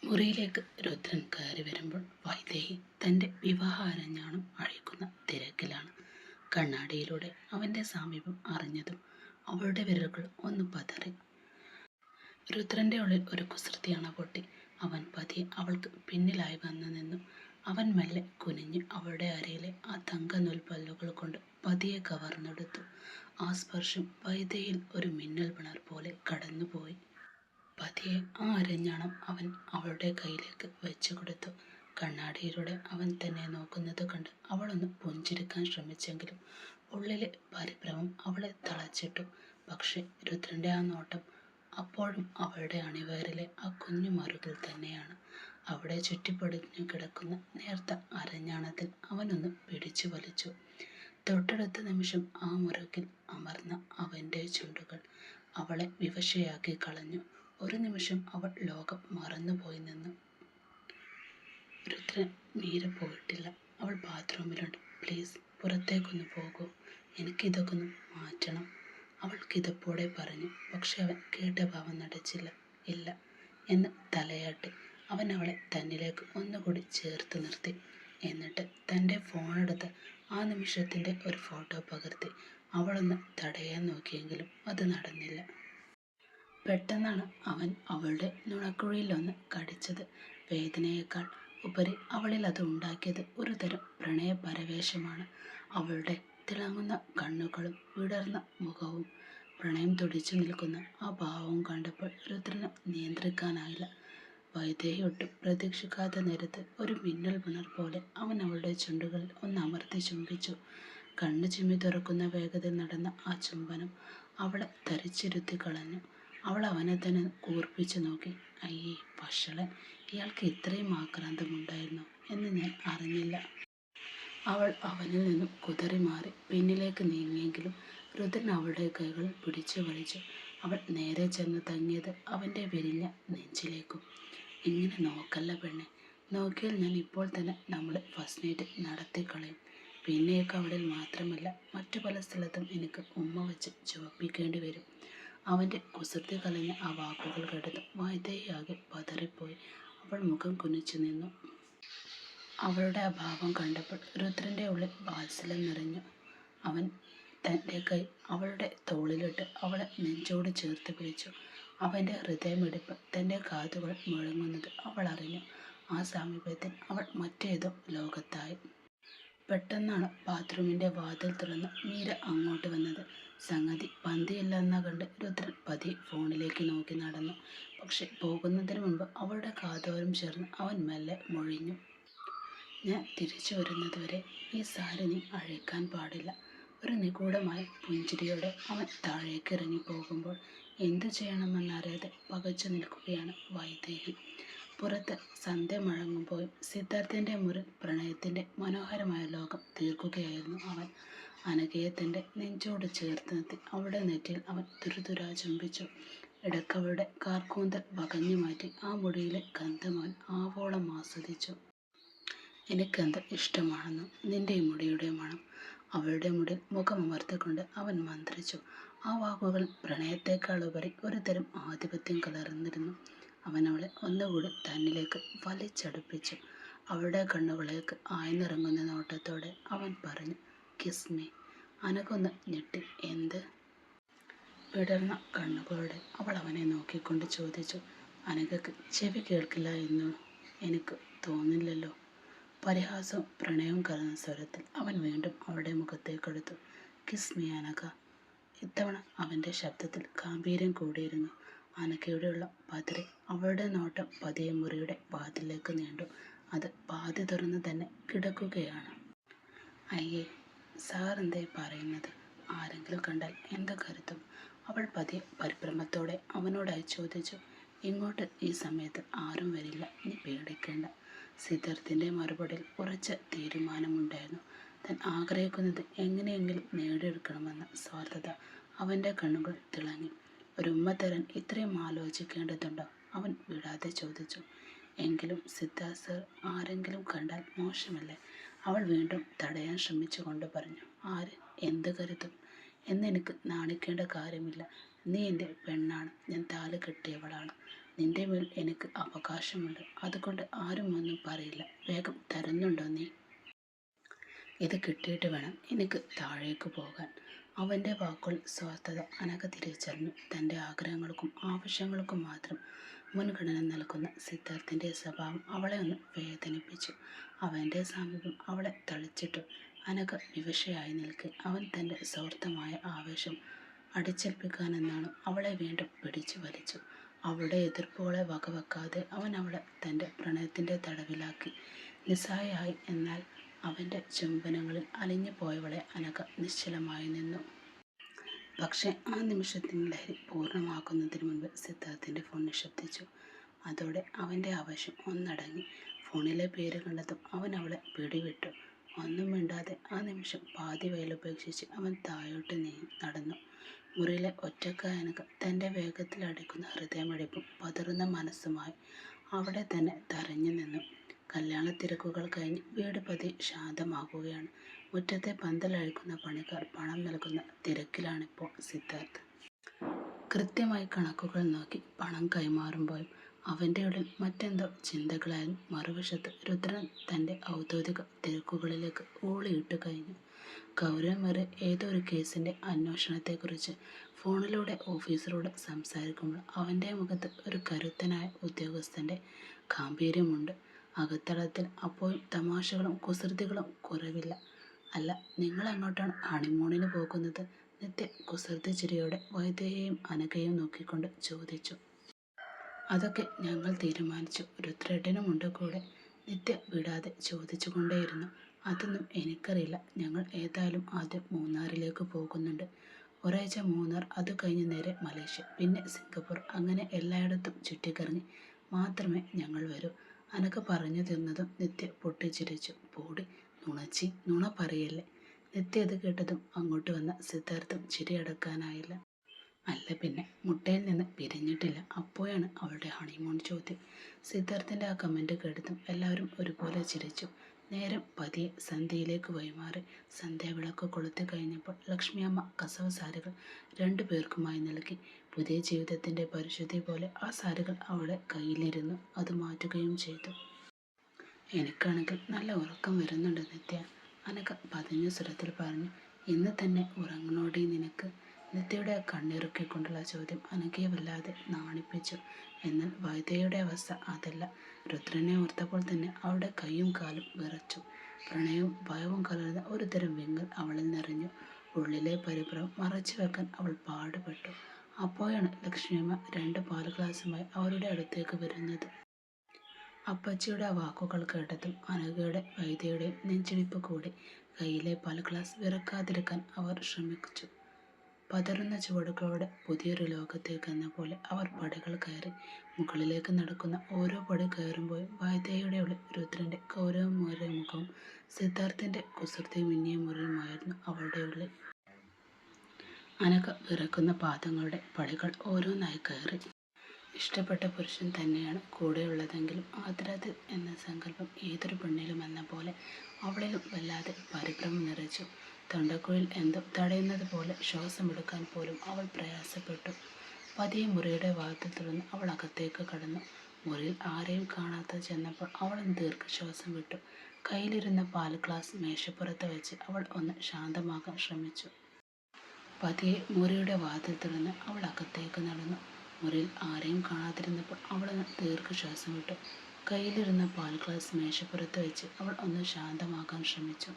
മുറിയിലേക്ക് രുദ്രൻ കയറി വരുമ്പോൾ വൈദേഹി തൻ്റെ വിവാഹ അരഞ്ഞാണം അഴിക്കുന്ന തിരക്കിലാണ്. കണ്ണാടിയിലൂടെ അവൻ്റെ സമീപം അറിഞ്ഞതും അവളുടെ വിരലുകൾ ഒന്ന് പതറി. രുദ്രൻ്റെ ഉള്ളിൽ ഒരു കുസൃതിയാണ് പൊട്ടി. അവൻ പതിയെ അവൾക്ക് പിന്നിലായി വന്നു നിന്നു. അവൻ മെല്ലെ കുനിഞ്ഞ് അവളുടെ അരയിലെ ആ തങ്ക നൂൽപ്പല്ലുകൾ കൊണ്ട് പതിയെ കവർന്നെടുത്തു. ആ സ്പർശം വൈദേഹിയിൽ ഒരു മിന്നൽ പിണർ പോലെ കടന്നുപോയി. പതിയെ ആ അരഞ്ഞാണം അവൻ അവളുടെ കയ്യിലേക്ക് വെച്ചു കൊടുത്തു. കണ്ണാടിയിലൂടെ അവൻ തന്നെ നോക്കുന്നത് കണ്ട് അവളൊന്ന് പുഞ്ചിരിക്കാൻ ശ്രമിച്ചെങ്കിലും ഉള്ളിലെ പരിഭ്രമം അവളെ തളച്ചിട്ടു. പക്ഷെ രുദ്രൻ്റെ ആ നോട്ടം അപ്പോഴും അവളുടെ അണിവയറിലെ ആ കുഞ്ഞു മറുകിൽ തന്നെയാണ്. അവിടെ ചുറ്റിപ്പടിഞ്ഞു കിടക്കുന്ന നേർത്ത അരഞ്ഞാണത്തിൽ അവനൊന്ന് പിടിച്ചു വലിച്ചു. തൊട്ടടുത്ത നിമിഷം ആ മുറുകിൽ അമർന്ന അവൻ്റെ ചുണ്ടുകൾ അവളെ വിവശയാക്കി കളഞ്ഞു. ഒരു നിമിഷം അവൾ ലോകം മറന്നുപോയി നിന്നു. രുദ്രൻ മീരെ പോയിട്ടില്ല. അവൾ ബാത്റൂമിലുണ്ട്. പ്ലീസ് പുറത്തേക്കൊന്ന് പോകൂ, എനിക്കിതൊക്കെ ഒന്ന് മാറ്റണം, അവൾ കിതപ്പോടെ പറഞ്ഞു. പക്ഷെ അവൻ കേട്ട ഭാവം നടിച്ചില്ല. ഇല്ല എന്ന് തലയാട്ടി. അവൻ അവളെ തന്നിലേക്ക് ഒന്നുകൂടി ചേർത്ത് നിർത്തി. എന്നിട്ട് തൻ്റെ ഫോണെടുത്ത് ആ നിമിഷത്തിൻ്റെ ഒരു ഫോട്ടോ പകർത്തി. അവളൊന്ന് തടയാൻ നോക്കിയെങ്കിലും അത് നടന്നില്ല. പെട്ടെന്നാണ് അവൻ അവളുടെ നുണക്കുഴിയിലൊന്ന് കടിച്ചത്. വേദനയേക്കാൾ ഉപരി അവളിൽ അത് ഉണ്ടാക്കിയത് ഒരു തരം പ്രണയപരവേശമാണ്. അവളുടെ തിളങ്ങുന്ന കണ്ണുകളും വിടർന്ന മുഖവും പ്രണയം തുടിച്ചു നിൽക്കുന്ന ആ ഭാവവും കണ്ടപ്പോൾ രുദ്രന് നിയന്ത്രിക്കാനായില്ല. വൈദേഹി ഒട്ടും പ്രതീക്ഷിക്കാത്ത നേരത്ത് ഒരു മിന്നൽ പിണർ പോലെ അവൻ അവളുടെ ചുണ്ടുകളിൽ ഒന്ന് അമർത്തി ചുംബിച്ചു. കണ്ണു ചിമ്മി തുറക്കുന്ന വേഗതയിൽ നടന്ന ആ ചുംബനം അവളെ തരിച്ചിരുത്തി കളഞ്ഞു. അവൾ അവനെ തന്നെ കൂർപ്പിച്ചു നോക്കി. അയ്യേ വഷളൻ, ഇയാൾക്ക് ഇത്രയും ആക്രാന്തമുണ്ടായിരുന്നു എന്ന് ഞാൻ അറിഞ്ഞില്ല. അവൾ അവനിൽ നിന്നും കുതറി മാറി പിന്നിലേക്ക് നീങ്ങിയെങ്കിലും രുദ്രൻ അവളുടെ കൈകൾ പിടിച്ചു വലിച്ചു. അവൾ നേരെ ചെന്ന് തങ്ങിയത് അവൻ്റെ വിരിഞ്ഞ നെഞ്ചിലേക്കും. ഇങ്ങനെ നോക്കല്ല പെണ്ണെ, നോക്കിയാൽ ഞാൻ ഇപ്പോൾ തന്നെ നമ്മുടെ ഫസ്റ്റ് നൈറ്റ് നടത്തിക്കളയും. പിന്നെയൊക്കെ അവിടെ മാത്രമല്ല മറ്റു പല സ്ഥലത്തും എനിക്ക് ഉമ്മ വെച്ച് ചുവപ്പിക്കേണ്ടി വരും. അവൻ്റെ കുസൃതി കലഞ്ഞ ആ വാക്കുകൾ കേട്ടതും വൈദേഹിയാകെ പതറിപ്പോയി. അവൾ മുഖം കുനിച്ചു നിന്നു. അവളുടെ അഭാവം കണ്ടപ്പോൾ രുദ്രൻ്റെ ഉള്ളിൽ വാത്സല്യം നിറഞ്ഞു. അവൻ തൻ്റെ കൈ അവളുടെ തോളിലിട്ട് അവളെ നെഞ്ചോട് ചേർത്ത് പിടിച്ചു. അവൻ്റെ ഹൃദയമിടിപ്പ് തൻ്റെ കാതുകൾ മുഴങ്ങുന്നത് അവൾ അറിഞ്ഞു. ആ സമീപത്തിൽ അവൾ മറ്റേതോ ലോകത്തായി. പെട്ടെന്നാണ് ബാത്റൂമിൻ്റെ വാതിൽ തുറന്ന് മീര അങ്ങോട്ട് വന്നത്. സംഗതി പന്തിയില്ലെന്ന കണ്ട് രുദ്രൻ പതിയെ ഫോണിലേക്ക് നോക്കി നടന്നു. പക്ഷെ പോകുന്നതിന് മുമ്പ് അവളുടെ കാതോരം ചേർന്ന് അവൻ മെല്ലെ മൊഴിഞ്ഞു. ഞാൻ തിരിച്ചു വരുന്നതുവരെ ഈ സാരി നീ അഴിക്കാൻ പാടില്ല. ഒരു നിഗൂഢമായ പുഞ്ചിരിയോടെ അവൻ താഴേക്ക് ഇറങ്ങി പോകുമ്പോൾ എന്തു ചെയ്യണമെന്നറിയാതെ പകച്ചു നിൽക്കുകയാണ് വൈദേഹി. പുറത്ത് സന്ധ്യ മുഴങ്ങുമ്പോഴും സിദ്ധാർത്ഥൻ്റെ മുറിൽ പ്രണയത്തിൻ്റെ മനോഹരമായ ലോകം തീർക്കുകയായിരുന്നു അവൻ. അനഘയെ തൻ്റെ നെഞ്ചോട് ചേർത്ത് നിർത്തി അവളുടെ നെറ്റിയിൽ അവൻ തുരുതുരാ ചുംബിച്ചു. ഇടക്കവളുടെ കാർക്കൂന്തൽ വകഞ്ഞു മാറ്റി ആ മുടിയിലെ ഗന്ധം അവൻ ആവോളം ആസ്വദിച്ചു. എനിക്കെന്ത് ഇഷ്ടമാണെന്നോ നിന്റെ ഈ മുടിയുടെ മണം. അവളുടെ മുടിയിൽ മുഖമമർത്തിക്കൊണ്ട് അവൻ മന്ത്രിച്ചു. ആ വാക്കുകൾ പ്രണയത്തേക്കാൾ ഉപരി ഒരു തരം ആധിപത്യം കലർന്നിരുന്നു. അവൻ അവളെ ഒന്നുകൂടി തന്നിലേക്ക് വലിച്ചടുപ്പിച്ചു. അവളുടെ കണ്ണുകളിലേക്ക് ആഴ്ന്നിറങ്ങുന്ന നോട്ടത്തോടെ അവൻ പറഞ്ഞു, കിസ് മീ. അനകൊന്ന് ഞെട്ടി. എന്ത്? വിടർന്ന കണ്ണുകളോടെ അവൾ അവനെ നോക്കിക്കൊണ്ട് ചോദിച്ചു. അനഘയ്ക്ക് ചെവി കേൾക്കില്ല എന്ന് എനിക്ക് തോന്നില്ലല്ലോ. പരിഹാസവും പ്രണയവും കലർന്ന സ്വരത്തിൽ അവൻ വീണ്ടും അവളുടെ മുഖത്തേക്കെടുത്തു. Kiss me Anagha. ഇത്തവണ അവൻ്റെ ശബ്ദത്തിൽ ഗാംഭീര്യം കൂടിയിരുന്നു. അനഘയുടെയുള്ള പതറി. അവളുടെ നോട്ടം പതിയെ മുറിയുടെ വാതിലേക്ക് നീണ്ടു. അത് പാതി തുറന്ന് തന്നെ കിടക്കുകയാണ്. അയ്യേ, സാർ എന്തേ പറയുന്നത്? ആരെങ്കിലും കണ്ടാൽ എന്ത് കരുതും? അവൾ പതിയെ പരിഭ്രമത്തോടെ അവനോടായി ചോദിച്ചു. ഇങ്ങോട്ട് ഈ സമയത്ത് ആരും വരില്ല, നീ പേടിക്കേണ്ട. സിദ്ധാർത്ഥിൻ്റെ മറുപടിയിൽ ഉറച്ച തീരുമാനമുണ്ടായിരുന്നു. താൻ ആഗ്രഹിക്കുന്നത് എങ്ങനെയെങ്കിലും നേടിയെടുക്കണമെന്ന സ്വാർത്ഥത അവൻ്റെ കണ്ണുകൾ തിളങ്ങി. ഒരു ഉമ്മ തരാൻ ഇത്രയും ആലോചിക്കേണ്ടതുണ്ടോ? അവൻ വിടാതെ ചോദിച്ചു. എങ്കിലും സിദ്ധാർത്ഥ് സർ ആരെങ്കിലും കണ്ടാൽ മോശമല്ലേ? അവൾ വീണ്ടും തടയാൻ ശ്രമിച്ചുകൊണ്ട് പറഞ്ഞു. ആര് എന്ത് കരുതും എന്നെനിക്ക് നാണിക്കേണ്ട കാര്യമില്ല. നീ എൻ്റെ പെണ്ണാണ്, ഞാൻ താലി കെട്ടിയവളാണ്. നിന്റെ മേൽ എനിക്ക് അവകാശമുണ്ട്. അതുകൊണ്ട് ആരും ഒന്നും പറയില്ല. വേഗം തരുന്നുണ്ടോ നീ? ഇത് കിട്ടിയിട്ട് വേണം എനിക്ക് താഴേക്ക് പോകാൻ. അവൻ്റെ വാക്കുകൾ സ്വാർത്ഥത അനഘ തിരിച്ചറിഞ്ഞു. തൻ്റെ ആഗ്രഹങ്ങൾക്കും ആവശ്യങ്ങൾക്കും മാത്രം മുൻഗണന നൽകുന്ന സിദ്ധാർത്ഥിൻ്റെ സ്വഭാവം അവളെ ഒന്ന് വേദനിപ്പിച്ചു. അവൻ്റെ സമീപം അവളെ തളിച്ചിട്ടു. അനഘ വിവശയായി നിൽക്കെ അവൻ തൻ്റെ സ്വാർത്ഥമായ ആവേശം അടിച്ചേൽപ്പിക്കാനെന്നാണ് അവളെ വീണ്ടും പിടിച്ചു വലിച്ചു. അവളുടെ എതിർപ്പുകളെ വകവെക്കാതെ അവൻ അവളെ തൻ്റെ പ്രണയത്തിൻ്റെ തടവിലാക്കി. നിസ്സഹായായി എന്നാൽ അവൻ്റെ ചുംബനങ്ങളിൽ അലിഞ്ഞു പോയവളെ അനഘ നിശ്ചലമായി നിന്നു. പക്ഷേ ആ നിമിഷത്തിന് ലഹരി പൂർണ്ണമാക്കുന്നതിന് മുൻപ് സിദ്ധാർത്ഥിൻ്റെ ഫോൺ നിശബ്ദിച്ചു. അതോടെ അവൻ്റെ ആവേശം ഒന്നടങ്ങി. ഫോണിലെ പേര് കണ്ടതും അവൻ അവളെ പിടിവിട്ടു. ഒന്നും മിണ്ടാതെ ആ നിമിഷം പാതി വയലുപേക്ഷിച്ച് അവൻ താഴോട്ട് നടന്നു. മുറിയിലെ ഒറ്റക്കായ അനഘ തൻ്റെ വേഗത്തിൽ അടിക്കുന്ന ഹൃദയമിടിപ്പും പതറുന്ന മനസ്സുമായി അവിടെ തന്നെ തറഞ്ഞു നിന്നു. കല്യാണ തിരക്കുകൾ കഴിഞ്ഞ് വീട് പതിയെ ശാന്തമാകുകയാണ്. മുറ്റത്തെ പന്തലഴിക്കുന്ന പണിക്കാർ പണം നൽകുന്ന തിരക്കിലാണിപ്പോൾ സിദ്ധാർത്ഥ്. കൃത്യമായി കണക്കുകൾ നോക്കി പണം കൈമാറുമ്പോഴും അവൻ്റെ ഉള്ളിൽ മറ്റെന്തോ ചിന്തകളായിരുന്നു. മറുവശത്ത് രുദ്രൻ തൻ്റെ ഔദ്യോഗിക തിരക്കുകളിലേക്ക് ഊളിയിട്ട് കഴിഞ്ഞു. ഗൗരവമേറിയ ഏതോ ഒരു കേസിൻ്റെ അന്വേഷണത്തെക്കുറിച്ച് ഫോണിലൂടെ ഓഫീസറോട് സംസാരിക്കുമ്പോൾ അവൻ്റെ മുഖത്ത് ഒരു കരുത്തനായ ഉദ്യോഗസ്ഥൻ്റെ ഗാംഭീര്യമുണ്ട്. അകത്തളത്തിൽ അപ്പോഴും തമാശകളും കുസൃതികളും കുറവില്ല. അല്ല, നിങ്ങൾ എങ്ങോട്ടാണ് ഹണിമൂണിന് പോകുന്നത്? നിത്യ കുസൃതി ചിരിയോടെ വൈദ്യയെയും അനഘയെയും നോക്കിക്കൊണ്ട് ചോദിച്ചു. അതൊക്കെ ഞങ്ങൾ തീരുമാനിച്ചു. രുദ്രേട്ടനുമുണ്ട് കൂടെ. നിത്യ വിടാതെ ചോദിച്ചു കൊണ്ടേയിരുന്നു. അതൊന്നും എനിക്കറിയില്ല. ഞങ്ങൾ ഏതായാലും ആദ്യം മൂന്നാറിലേക്ക് പോകുന്നുണ്ട്. ഒരാഴ്ച മൂന്നാർ, അത് കഴിഞ്ഞ് നേരെ മലേഷ്യ, പിന്നെ സിംഗപ്പൂർ. അങ്ങനെ എല്ലായിടത്തും ചുറ്റിക്കറങ്ങി മാത്രമേ ഞങ്ങൾ വരൂ. അനഘ പറഞ്ഞു തീർന്നതും നിത്യ പൊട്ടിച്ചിരിച്ചു. പോടി നുണച്ചി, നുണ പറയല്ലേ. നിത്യ അത് കേട്ടതും അങ്ങോട്ട് വന്ന സിദ്ധാർത്ഥം ചിരി അടക്കാനായില്ല. അല്ല പിന്നെ, മുട്ടയിൽ നിന്ന് പിരിഞ്ഞിട്ടില്ല. അപ്പോഴാണ് അവളുടെ ഹണിമൂൺ ചോദ്യം. സിദ്ധാർത്ഥിൻ്റെ ആ കമൻറ്റ് കേട്ടതും എല്ലാവരും ഒരുപോലെ ചിരിച്ചു. നേരം പതിയെ സന്ധ്യയിലേക്ക് വഴിമാറി. സന്ധ്യാവിളക്ക് കൊളുത്തി കഴിഞ്ഞപ്പോൾ ലക്ഷ്മിയമ്മ കസവ് സാരികൾ 2 പേർക്കുമായി നൽകി. പുതിയ ജീവിതത്തിൻ്റെ പരിശുദ്ധി പോലെ ആ സാരികൾ അവളുടെ കയ്യിലിരുന്നു. അത് മാറ്റുകയും ചെയ്തു. എനിക്കാണെങ്കിൽ നല്ല ഉറക്കം വരുന്നുണ്ട് നിത്യ, അനഘ പതിഞ്ഞ സ്വരത്തിൽ പറഞ്ഞു. ഇന്ന് തന്നെ ഉറങ്ങണോടി നിനക്ക്? നിത്യയുടെ കണ്ണിറുക്കിക്കൊണ്ടുള്ള ചോദ്യം അനഘയെ വല്ലാതെ നാണിപ്പിച്ചു. എന്നാൽ വൈദ്യയുടെ അവസ്ഥ അതല്ല. രുദ്രനെ ഓർത്തപ്പോൾ തന്നെ അവളുടെ കൈയും കാലും വിറച്ചു. പ്രണയവും ഭയവും കലർന്ന ഒരു തരം വിങ്ങൽ അവളിൽ നിറഞ്ഞു. ഉള്ളിലെ പരിഭ്രമം മറച്ചു വെക്കാൻ അവൾ പാടുപെട്ടു. അപ്പോഴാണ് ലക്ഷ്മിയമ്മ 2 പാൽ ഗ്ലാസുമായി അവരുടെ അടുത്തേക്ക് വരുന്നത്. അപ്പച്ചിയുടെ ആ വാക്കുകൾ കേട്ടതും അനഘയുടെ വൈദ്യയുടെയും നെഞ്ചിടിപ്പ് കൂടി. കയ്യിലെ പാൽ ഗ്ലാസ് വിറക്കാതിരിക്കാൻ അവർ ശ്രമിച്ചു. പതറുന്ന ചുവടുകളോടെ പുതിയൊരു ലോകത്തേക്ക് എന്ന പോലെ അവർ പടികൾ കയറി. മുകളിലേക്ക് നടക്കുന്ന ഓരോ പടി കയറുമ്പോഴും വൈദ്യയുടെ ഉള്ളിൽ രുദ്രൻ്റെ ഗൗരവമേറിയ മുഖവും സിദ്ധാർത്ഥിൻ്റെ കുസൃതി മിന്നിയ മുറിയുമായിരുന്നു അവളുടെ ഉള്ളിൽ. അനഘ വിറക്കുന്ന പാദങ്ങളുടെ പടികൾ ഓരോന്നായി കയറി. ഇഷ്ടപ്പെട്ട പുരുഷൻ തന്നെയാണ് കൂടെയുള്ളതെങ്കിലും ആദ്യരാത്രി എന്ന സങ്കല്പം ഏതൊരു പെണ്ണിലും എന്ന പോലെ അവളിലും വല്ലാതെ പരിഭ്രമം നിറച്ചു. തൊണ്ടക്കുഴിൽ എന്തോ തടയുന്നത് പോലെ ശ്വാസമെടുക്കാൻ പോലും അവൾ പ്രയാസപ്പെട്ടു. പതിയെ മുറിയുടെ വാതിൽ തുറന്ന് അവൾ അകത്തേക്ക് കടന്നു. മുറിയിൽ ആരെയും കാണാതെ ചെന്നപ്പോൾ അവൾ ദീർഘശ്വാസം വിട്ടു. കയ്യിലിരുന്ന പാൽ ഗ്ലാസ് മേശപ്പുറത്ത് വെച്ച് അവൾ ഒന്ന് ശാന്തമാകാൻ ശ്രമിച്ചു. പതിയെ മുറിയുടെ വാതിൽ തുറന്ന് അവൾ അകത്തേക്ക് നടന്നു. മുറിയിൽ ആരെയും കാണാതിരുന്നപ്പോൾ അവളൊന്ന് ദീർഘശ്വാസം വിട്ടു. കയ്യിലിരുന്ന പാൽ ഗ്ലാസ് മേശപ്പുറത്ത് വെച്ച് അവൾ ഒന്ന് ശാന്തമാകാൻ ശ്രമിച്ചു.